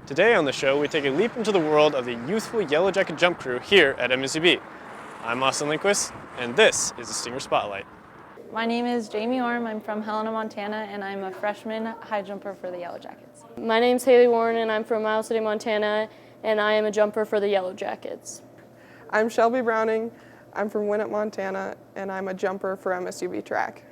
Today on the show, we take a leap into the world of the youthful Yellow Jacket jump crew here at MSUB. I'm Austin Lindquist, and this is the Stinger Spotlight. My name is Jamie Orme. I'm from Helena, Montana, and I'm a freshman high jumper for the Yellow Jackets. My name's Halie Warren, and I'm from Montana State, Montana, and I am a jumper for the Yellow Jackets. I'm Shelby Browning. I'm from Winnet, Montana, and I'm a jumper for MSUB track.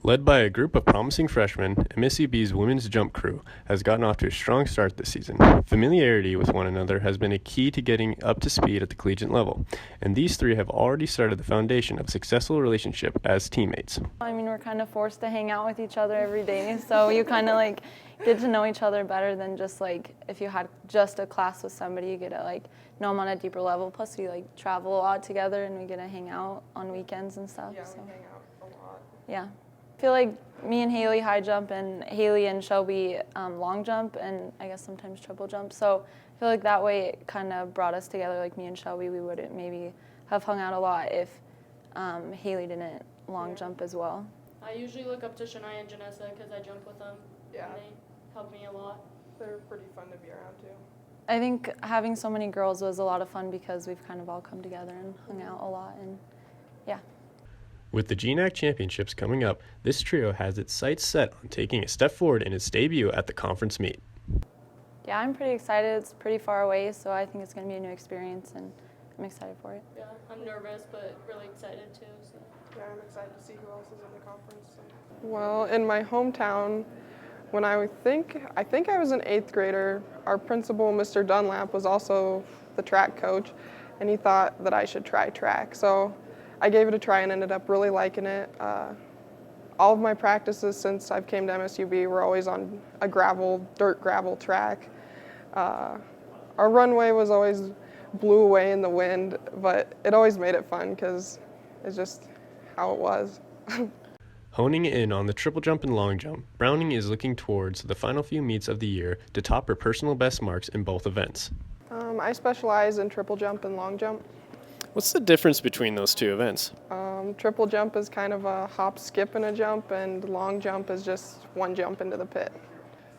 Led by a group of promising freshmen, MSUB's women's jump crew has gotten off to a strong start this season. Familiarity with one another has been a key to getting up to speed at the collegiate level, and these three have already started the foundation of a successful relationship as teammates. I mean, we're kind of forced to hang out with each other every day, so you kind of get to know each other better than just if you had just a class with somebody, you get to know them on a deeper level. Plus, we travel a lot together, and we get to hang out on weekends and stuff. Yeah, we hang out a lot. Yeah. I feel like me and Halie high jump and Halie and Shelby long jump and I guess sometimes triple jump. So I feel like that way it kind of brought us together. Like me and Shelby, we wouldn't maybe have hung out a lot if Halie didn't long jump as well. I usually look up to Shania and Janessa because I jump with them. Yeah. And they help me a lot. They're pretty fun to be around too. I think having so many girls was a lot of fun because we've kind of all come together and hung out a lot, and yeah. With the GNAC Championships coming up, this trio has its sights set on taking a step forward in its debut at the conference meet. Yeah, I'm pretty excited. It's pretty far away, so I think it's going to be a new experience, and I'm excited for it. Yeah, I'm nervous, but really excited too. So. Yeah, I'm excited to see who else is in the conference. Well, in my hometown, when I think I was an 8th grader, our principal, Mr. Dunlap, was also the track coach, and he thought that I should try track. So I gave it a try and ended up really liking it. All of my practices since I've came to MSUB were always on a dirt gravel track. Our runway was always blew away in the wind, but it always made it fun because it's just how it was. Honing in on the triple jump and long jump, Browning is looking towards the final few meets of the year to top her personal best marks in both events. I specialize in triple jump and long jump. What's the difference between those two events? Triple jump is kind of a hop, skip, and a jump, and long jump is just one jump into the pit.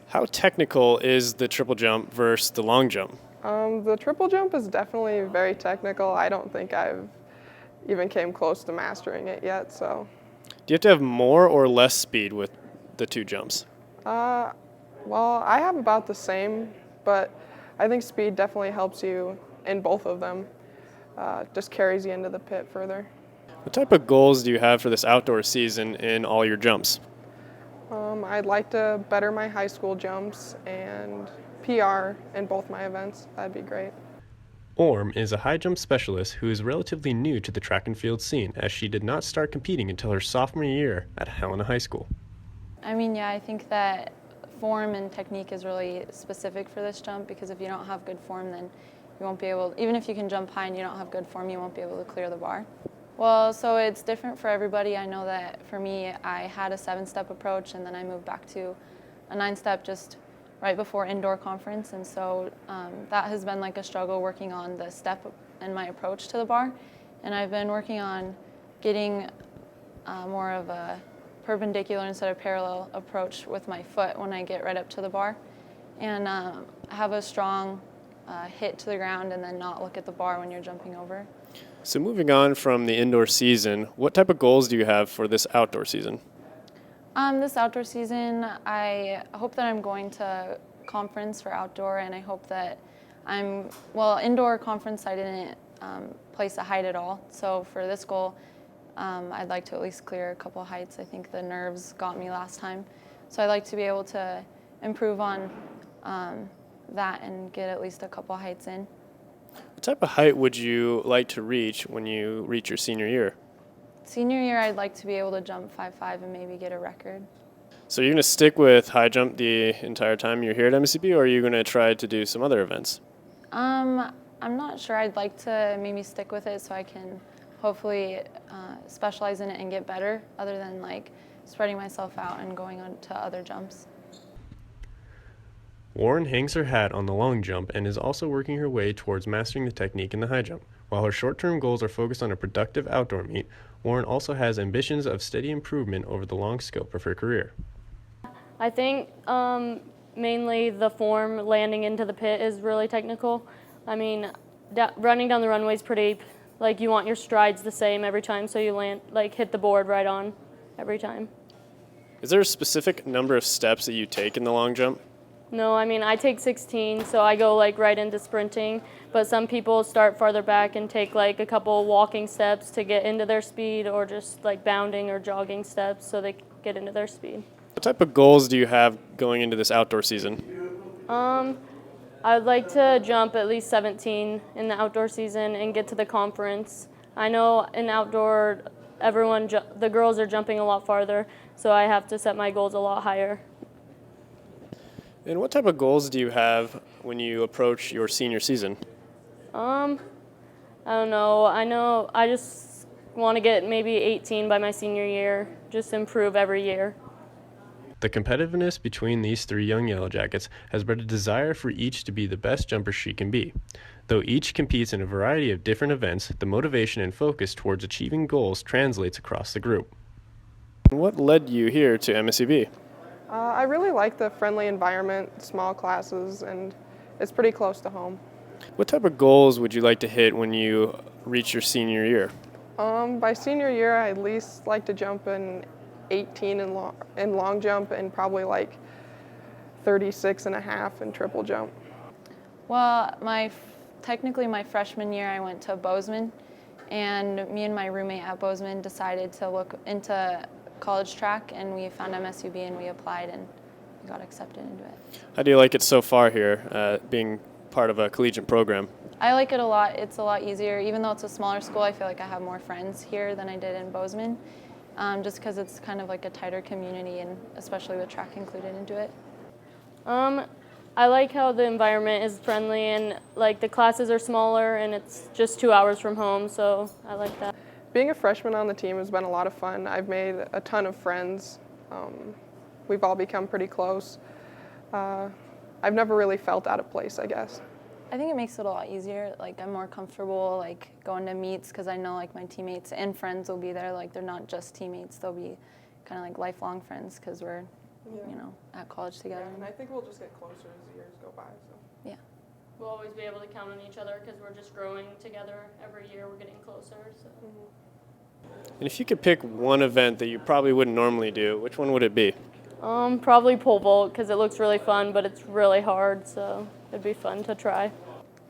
How technical is the triple jump versus the long jump? The triple jump is definitely very technical. I don't think I've even came close to mastering it yet. So, do you have to have more or less speed with the two jumps? Well, I have about the same, but I think speed definitely helps you in both of them. Just carries you into the pit further. What type of goals do you have for this outdoor season in all your jumps? I'd like to better my high school jumps and PR in both my events. That'd be great. Orme is a high jump specialist who is relatively new to the track and field scene, as she did not start competing until her sophomore year at Helena High School. I mean, yeah, I think that form and technique is really specific for this jump because if you don't have good form, then you won't be able, even if you can jump high and you don't have good form, you won't be able to clear the bar. Well, so it's different for everybody. I know that for me, I had a 7-step approach and then I moved back to a 9-step just right before indoor conference. And so that has been a struggle working on the step and my approach to the bar. And I've been working on getting more of a perpendicular instead of parallel approach with my foot when I get right up to the bar. And have a strong hit to the ground and then not look at the bar when you're jumping over. So moving on from the indoor season, what type of goals do you have for this outdoor season? This outdoor season, I hope that I'm going to conference for outdoor, and I hope that indoor conference I didn't place a height at all. So for this goal, I'd like to at least clear a couple heights. I think the nerves got me last time. So I'd like to be able to improve on that and get at least a couple heights in. What type of height would you like to reach when you reach your senior year? Senior year, I'd like to be able to jump 5'5" and maybe get a record. So you're going to stick with high jump the entire time you're here at MSUB, or are you going to try to do some other events? I'm not sure. I'd like to maybe stick with it so I can hopefully specialize in it and get better, other than spreading myself out and going on to other jumps. Warren hangs her hat on the long jump and is also working her way towards mastering the technique in the high jump. While her short-term goals are focused on a productive outdoor meet, Warren also has ambitions of steady improvement over the long scope of her career. I think mainly the form landing into the pit is really technical. I mean, running down the runway is pretty, like you want your strides the same every time, so you land, like hit the board right on every time. Is there a specific number of steps that you take in the long jump? No, I mean, I take 16, so I go like right into sprinting, but some people start farther back and take like a couple walking steps to get into their speed, or just like bounding or jogging steps so they get into their speed. What type of goals do you have going into this outdoor season? I'd like to jump at least 17 in the outdoor season and get to the conference. I know in outdoor, the girls are jumping a lot farther, so I have to set my goals a lot higher. And what type of goals do you have when you approach your senior season? I don't know. I just want to get maybe 18 by my senior year, just improve every year. The competitiveness between these three young Yellow Jackets has bred a desire for each to be the best jumper she can be. Though each competes in a variety of different events, the motivation and focus towards achieving goals translates across the group. What led you here to MSUB? I really like the friendly environment, small classes, and it's pretty close to home. What type of goals would you like to hit when you reach your senior year? By senior year, I at least like to jump in 18 in long jump and probably like 36 and a half in triple jump. Well, technically my freshman year I went to Bozeman, and me and my roommate at Bozeman decided to look into college track, and we found MSUB and we applied and we got accepted into it. How do you like it so far here, being part of a collegiate program? I like it a lot. It's a lot easier. Even though it's a smaller school, I feel like I have more friends here than I did in Bozeman, just because it's kind of like a tighter community, and especially with track included into it. I like how the environment is friendly, and like the classes are smaller, and it's just 2 hours from home, so I like that. Being a freshman on the team has been a lot of fun. I've made a ton of friends. We've all become pretty close. I've never really felt out of place, I guess. I think it makes it a lot easier. Like I'm more comfortable like going to meets because I know like my teammates and friends will be there. Like they're not just teammates; they'll be kind of like lifelong friends because we're, at college together. Yeah, and I think we'll just get closer as the years go by. So. Yeah. We'll always be able to count on each other because we're just growing together. Every year we're getting closer. So. And if you could pick one event that you probably wouldn't normally do, which one would it be? Probably pole vault because it looks really fun, but it's really hard, so it'd be fun to try.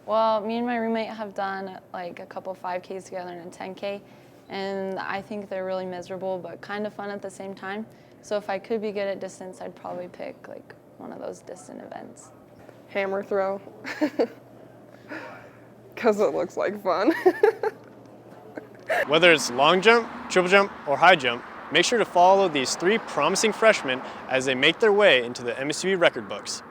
Well, me and my roommate have done like a couple 5Ks together and a 10K, and I think they're really miserable but kind of fun at the same time. So if I could be good at distance, I'd probably pick like one of those distant events. Hammer throw, because it looks like fun. Whether it's long jump, triple jump, or high jump, make sure to follow these three promising freshmen as they make their way into the MSUB record books.